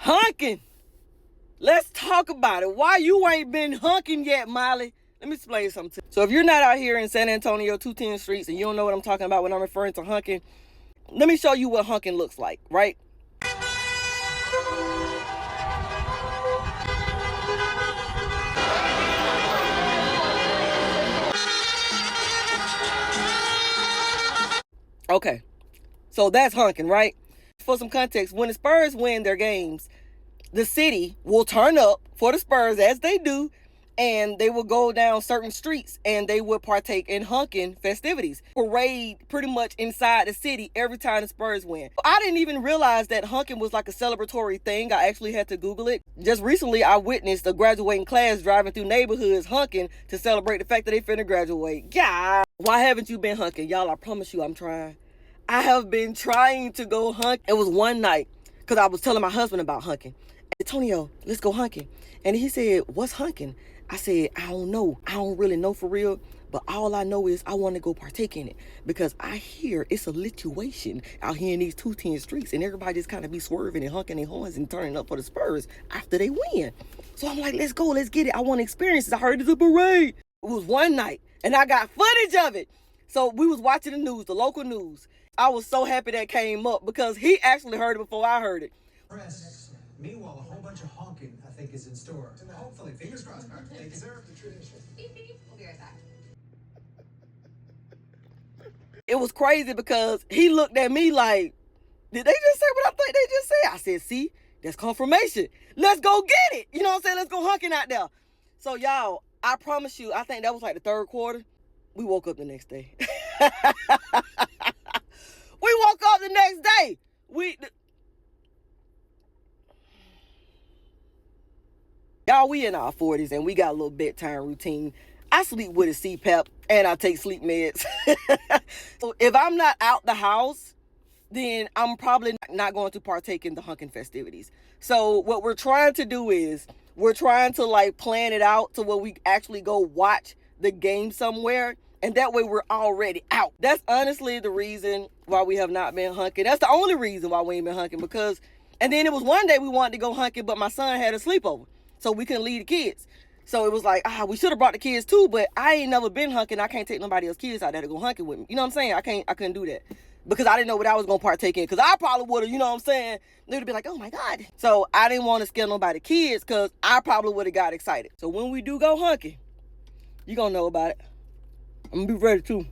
Honking. Let's talk about it. Why you ain't been honking yet, Molly? Let me explain something to you. So if you're not out here in San Antonio, 210 streets, and you don't know what I'm talking about when I'm referring to honking, let me show you what honking looks like, right? Okay, so that's honking, right? For some context, when the Spurs win their games, the city will turn up for the Spurs as they do, and they will go down certain streets and they will partake in honking festivities. Parade pretty much inside the city every time the Spurs win. I didn't even realize that honking was like a celebratory thing. I actually had to Google it. Just recently, I witnessed a graduating class driving through neighborhoods honking to celebrate the fact that they finna graduate. Yeah. Why haven't you been honking? Y'all, I promise you I'm trying. I have been trying to go hunt. It was one night because I was telling my husband about honking. Antonio, let's go honking. And he said, what's honking? I said, I don't know. I don't really know for real. But all I know is I want to go partake in it because I hear it's a lituation out here in these 210 streets and everybody just kind of be swerving and honking their horns and turning up for the Spurs after they win. So I'm like, let's go, let's get it. I want to experience it. I heard it's a parade. It was one night and I got footage of it. So we was watching the news, the local news. I was so happy that came up because he actually heard it before I heard it. Meanwhile, a whole bunch of honking, I think, is in store. Hopefully, fingers crossed. Thank you, sir. The tradition. Beep, beep. We'll be right back. It was crazy because he looked at me like, did they just say what I think they just said? I said, see, that's confirmation. Let's go get it. You know what I'm saying? Let's go honking out there. So, y'all, I promise you, I think that was like the third quarter. We woke up the next day. We woke up the next day. Y'all, we in our 40s and we got a little bedtime routine. I sleep with a CPAP and I take sleep meds. So if I'm not out the house, then I'm probably not going to partake in the honking festivities. So what we're trying to do is we're trying to like plan it out to where we actually go watch the game somewhere. And that way we're already out. That's honestly the reason why we have not been honking. That's the only reason why we ain't been honking because, and then it was one day we wanted to go honking, but my son had a sleepover. So we couldn't leave the kids. So it was like, we should have brought the kids too, but I ain't never been honking. I can't take nobody else's kids out there to go honking with me. You know what I'm saying? I couldn't do that because I didn't know what I was going to partake in because I probably would have, you know what I'm saying? They would have been like, oh my God. So I didn't want to scare nobody's kids because I probably would have got excited. So when we do go honking, you're going to know about it. I'm going to be ready too.